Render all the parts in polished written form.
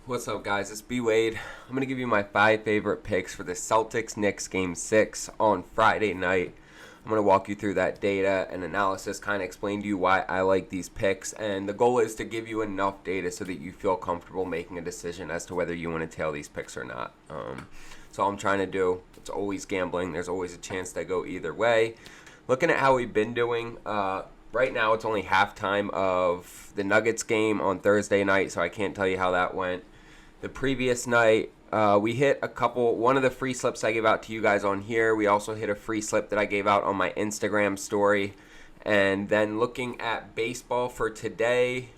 What's up, guys? It's BWADE. I'm going to give you my 5 favorite picks for the Celtics-Knicks Game 6 on Friday night. I'm going to walk you through that data and analysis, kind of explain to you why I like these picks, and the goal is to give you enough data so that you feel comfortable making a decision as to whether you want to tail these picks or not. That's all I'm trying to do. It's always gambling. There's always a chance to go either way. Looking at how we've been doing, right now it's only halftime of the Nuggets game on Thursday night, so I can't tell you how that went. The previous night, we hit one of the free slips I gave out to you guys on here. We also hit a free slip that I gave out on my Instagram story. And then looking at baseball for today,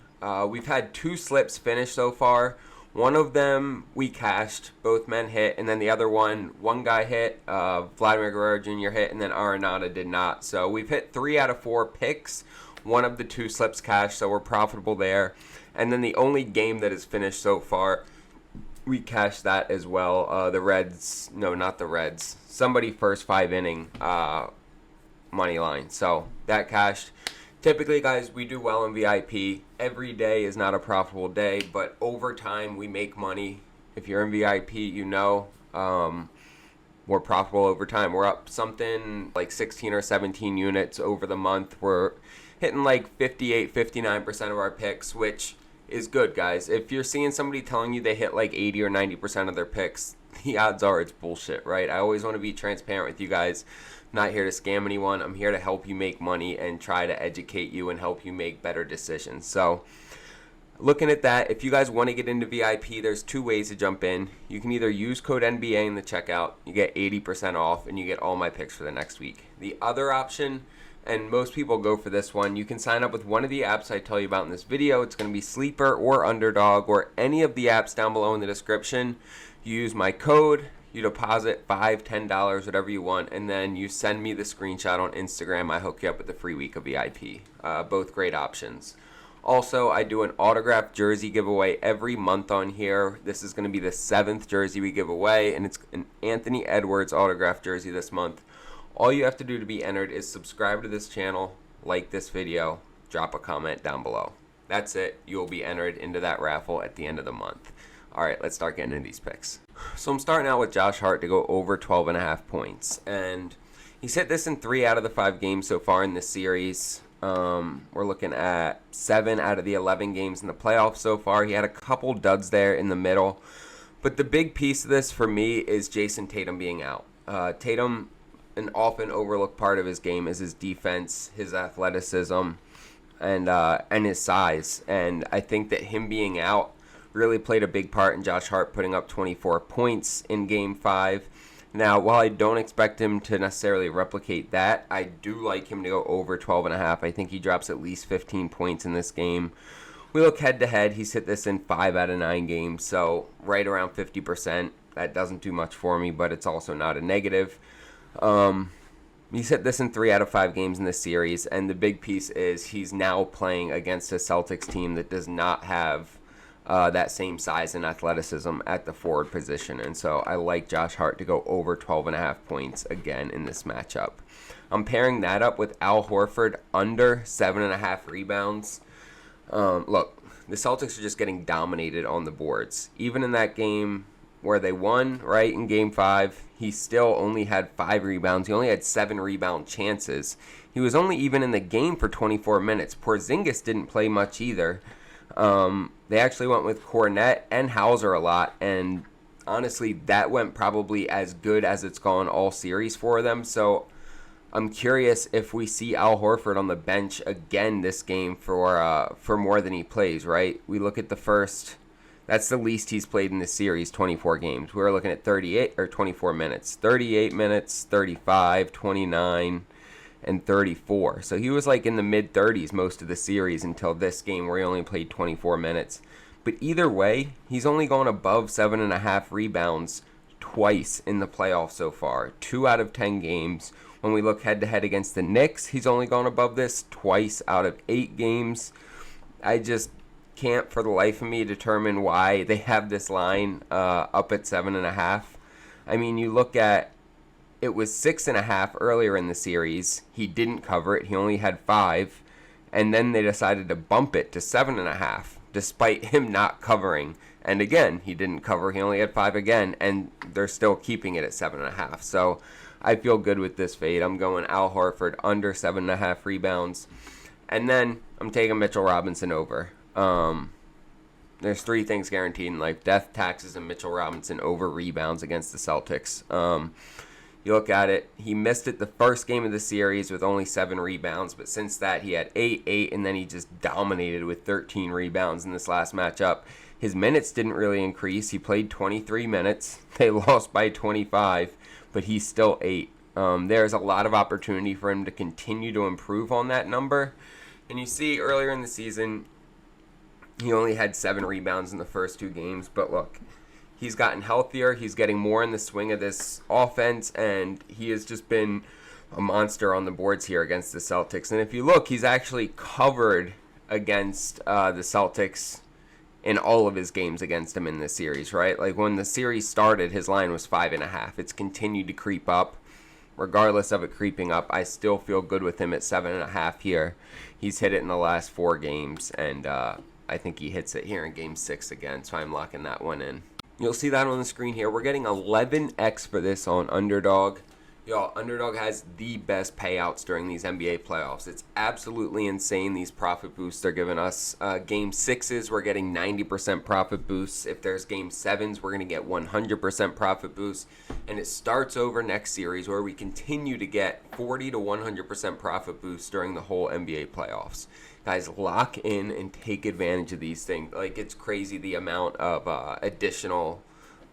we've had 2 slips finish so far. One of them we cashed, both men hit, and then the other one guy hit, Vladimir Guerrero Jr. hit, and then Arenado did not. So we've hit 3 out of 4 picks. One of the 2 slips cashed, so we're profitable there. And then the only game that is finished so far, we cashed that as well. Not the Reds. Somebody first 5 inning Moneyline. So that cashed. Typically, guys, we do well in VIP. Every day is not a profitable day, but over time we make money. If you're in VIP, you know we're profitable over time. We're up something like 16 or 17 units over the month. We're hitting like 58, 59% of our picks, which is good, guys. If you're seeing somebody telling you they hit like 80 or 90% of their picks, the odds are it's bullshit, right? I always want to be transparent with you guys. I'm not here to scam anyone. I'm here to help you make money and try to educate you and help you make better decisions. So looking at that, if you guys want to get into VIP, there's 2 ways to jump in. You can either use code NBA in the checkout. You get 80% off and you get all my picks for the next week. The other option, and most people go for this one, you can sign up with one of the apps I tell you about in this video. It's going to be Sleeper or Underdog or any of the apps down below in the description. You use my code, you deposit $5, $10, whatever you want, and then you send me the screenshot on Instagram. I hook you up with the free week of VIP. Both great options. Also, I do an autographed jersey giveaway every month on here. This is going to be the 7th jersey we give away, and it's an Anthony Edwards autographed jersey this month. All you have to do to be entered is subscribe to this channel, like this video, drop a comment down below. That's it. You'll be entered into that raffle at the end of the month. All right, let's start getting into these picks. So I'm starting out with Josh Hart to go over 12.5 points. And he's hit this in 3 out of the 5 games so far in this series. We're looking at 7 out of the 11 games in the playoffs so far. He had a couple duds there in the middle. But the big piece of this for me is Jason Tatum being out. Tatum, an often overlooked part of his game is his defense, his athleticism, and his size. And I think that him being out really played a big part in Josh Hart putting up 24 points in Game 5. Now, while I don't expect him to necessarily replicate that, I do like him to go over 12.5. I think he drops at least 15 points in this game. We look head-to-head. He's hit this in 5 out of 9 games, so right around 50%. That doesn't do much for me, but it's also not a negative. He's hit this in 3 out of 5 games in this series, and the big piece is he's now playing against a Celtics team that does not have that same size and athleticism at the forward position. And so I like Josh Hart to go over 12.5 points again in this matchup. I'm pairing that up with Al Horford under 7.5 rebounds. Look, the Celtics are just getting dominated on the boards. Even in that game where they won, right, in Game 5, he still only had 5 rebounds. He only had 7 rebound chances. He was only even in the game for 24 minutes. Porzingis didn't play much either. They actually went with Cornette and Hauser a lot, and honestly, that went probably as good as it's gone all series for them. So I'm curious if we see Al Horford on the bench again this game for more than he plays, right? We look at the first, that's the least he's played in this series, 24 games. We were looking at 24 minutes, 38 minutes, 35, 29, and 34. So he was like in the mid-30s most of the series until this game where he only played 24 minutes. But either way, he's only gone above 7.5 rebounds twice in the playoffs so far. 2 out of 10 games. When we look head-to-head against the Knicks, he's only gone above this twice out of 8 games. I just can't for the life of me determine why they have this line up at 7.5. I mean, you look at, it was 6.5 earlier in the series. He didn't cover it. He only had 5. And then they decided to bump it to 7.5, despite him not covering And again, he didn't cover. He only had 5 again, and they're still keeping it at 7.5. So I feel good with this fade. I'm going Al Horford under 7.5 rebounds. And then I'm taking Mitchell Robinson over. There's 3 things guaranteed in life: death, taxes, and Mitchell Robinson over rebounds against the Celtics. You look at it, he missed it the first game of the series with only 7 rebounds, but since that he had 8, and then he just dominated with 13 rebounds in this last matchup. His minutes didn't really increase. He played 23 minutes. They lost by 25, but he's still 8. There's a lot of opportunity for him to continue to improve on that number. And you see earlier in the season, he only had 7 rebounds in the first 2 games, but look, he's gotten healthier. He's getting more in the swing of this offense, and he has just been a monster on the boards here against the Celtics. And if you look, he's actually covered against the Celtics in all of his games against them in this series, right? Like when the series started, his line was 5.5. It's continued to creep up. Regardless of it creeping up, I still feel good with him at 7.5 here. He's hit it in the last 4 games, and I think he hits it here in Game 6 again, so I'm locking that one in. You'll see that on the screen here. We're getting 11x for this on Underdog. Y'all, Underdog has the best payouts during these NBA playoffs. It's absolutely insane, these profit boosts they're giving us. Game 6s, we're getting 90% profit boosts. If there's Game 7s, we're going to get 100% profit boosts. And it starts over next series where we continue to get 40 to 100% profit boosts during the whole NBA playoffs. Guys, lock in and take advantage of these things. Like, it's crazy the amount of additional,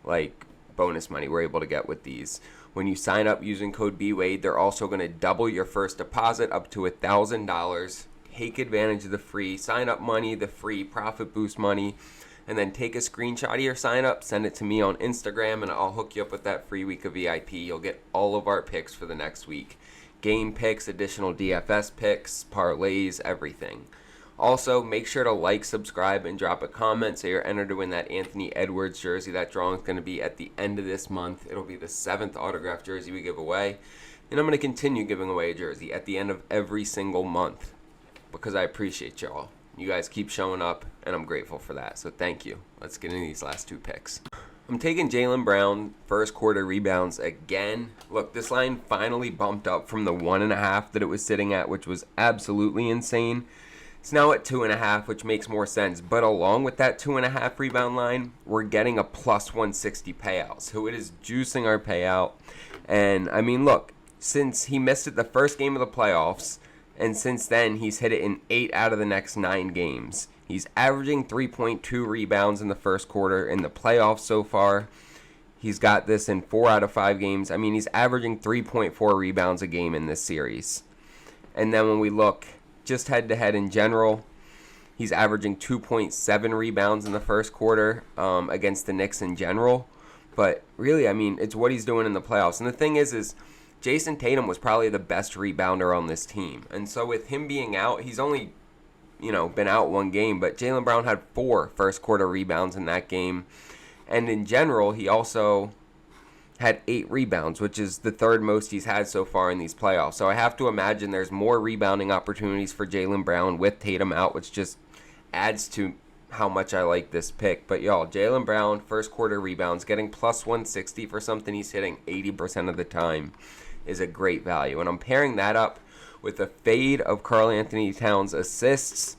like, bonus money we're able to get with these. When you sign up using code BWADE, they're also going to double your first deposit up to $1,000. Take advantage of the free sign-up money, the free profit boost money, and then take a screenshot of your sign-up, send it to me on Instagram, and I'll hook you up with that free week of VIP. You'll get all of our picks for the next week. Game picks, additional DFS picks, parlays, everything. Also, make sure to like, subscribe, and drop a comment so you're entered to win that Anthony Edwards jersey. That drawing is going to be at the end of this month. It'll be the 7th autographed jersey we give away. And I'm going to continue giving away a jersey at the end of every single month because I appreciate y'all. You guys keep showing up, and I'm grateful for that. So thank you. Let's get into these last 2 picks. I'm taking Jaylen Brown, first quarter rebounds again. Look, this line finally bumped up from the 1.5 that it was sitting at, which was absolutely insane. It's now at 2.5, which makes more sense. But along with that 2.5 rebound line, we're getting a plus 160 payout. So it is juicing our payout. And, I mean, look, since he missed it the first game of the playoffs, and since then he's hit it in 8 out of the next 9 games. He's averaging 3.2 rebounds in the first quarter in the playoffs so far. He's got this in 4 out of 5 games. I mean, he's averaging 3.4 rebounds a game in this series. And then when we look just head-to-head in general, he's averaging 2.7 rebounds in the first quarter against the Knicks in general. But really, I mean, it's what he's doing in the playoffs. And the thing is Jason Tatum was probably the best rebounder on this team. And so with him being out, he's only, been out 1 game. But Jaylen Brown had 4 first-quarter rebounds in that game. And in general, he also had 8 rebounds, which is the 3rd most he's had so far in these playoffs. So I have to imagine there's more rebounding opportunities for Jaylen Brown with Tatum out, which just adds to how much I like this pick. But y'all, Jaylen Brown, first quarter rebounds, getting plus 160 for something he's hitting 80% of the time is a great value. And I'm pairing that up with a fade of KarlAnthony Towns assists.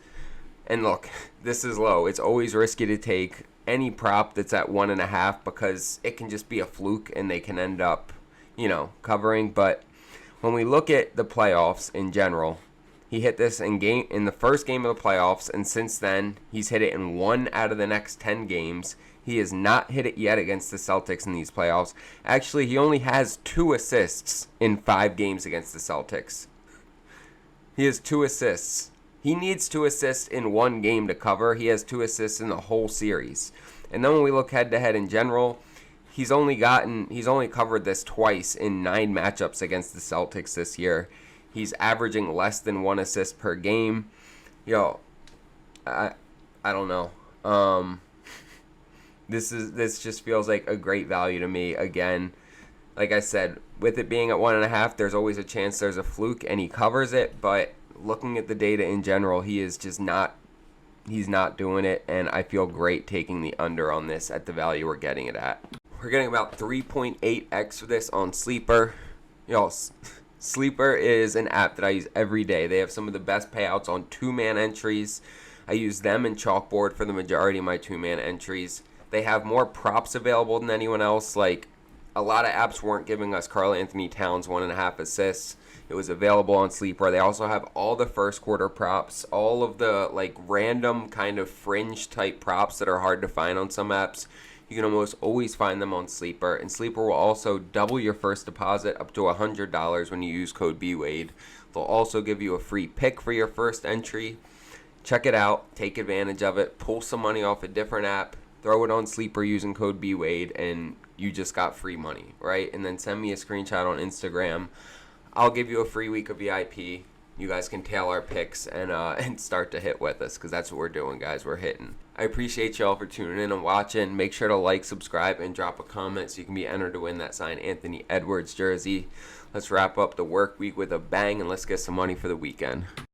And look, this is low. It's always risky to take any prop that's at 1.5 because it can just be a fluke and they can end up, covering. But when we look at the playoffs in general, he hit this in the first game of the playoffs, and since then he's hit it in 1 out of the next 10 games. He has not hit it yet against the Celtics in these playoffs. Actually, he only has 2 assists in 5 games against the Celtics. He has 2 assists. He needs 2 assists in 1 game to cover. He has 2 assists in the whole series. And then when we look head-to-head in general, he's only covered this twice in 9 matchups against the Celtics this year. He's averaging less than 1 assist per game. Yo, I don't know. This just feels like a great value to me. Again, like I said, with it being at 1.5, there's always a chance there's a fluke and he covers it, but looking at the data in general, he is just not he's not doing it, and I feel great taking the under on this at the value we're getting it at. We're getting about 3.8x for this on Sleeper. Y'all, Sleeper is an app that I use every day. They have some of the best payouts on two-man entries. I use them and Chalkboard for the majority of my two-man entries. They have more props available than anyone else. Like, a lot of apps weren't giving us KarlAnthony Towns 1.5 assists. It was available on Sleeper. They also have all the first quarter props, all of the like random kind of fringe type props that are hard to find on some apps. You can almost always find them on Sleeper. And Sleeper will also double your first deposit up to $100 when you use code BWADE. They'll also give you a free pick for your first entry. Check it out. Take advantage of it. Pull some money off a different app. Throw it on Sleeper using code BWADE, and you just got free money, right? And then send me a screenshot on Instagram. I'll give you a free week of VIP. You guys can tail our picks and start to hit with us, because that's what we're doing, guys. We're hitting. I appreciate y'all for tuning in and watching. Make sure to like, subscribe, and drop a comment so you can be entered to win that signed Anthony Edwards jersey. Let's wrap up the work week with a bang, and let's get some money for the weekend.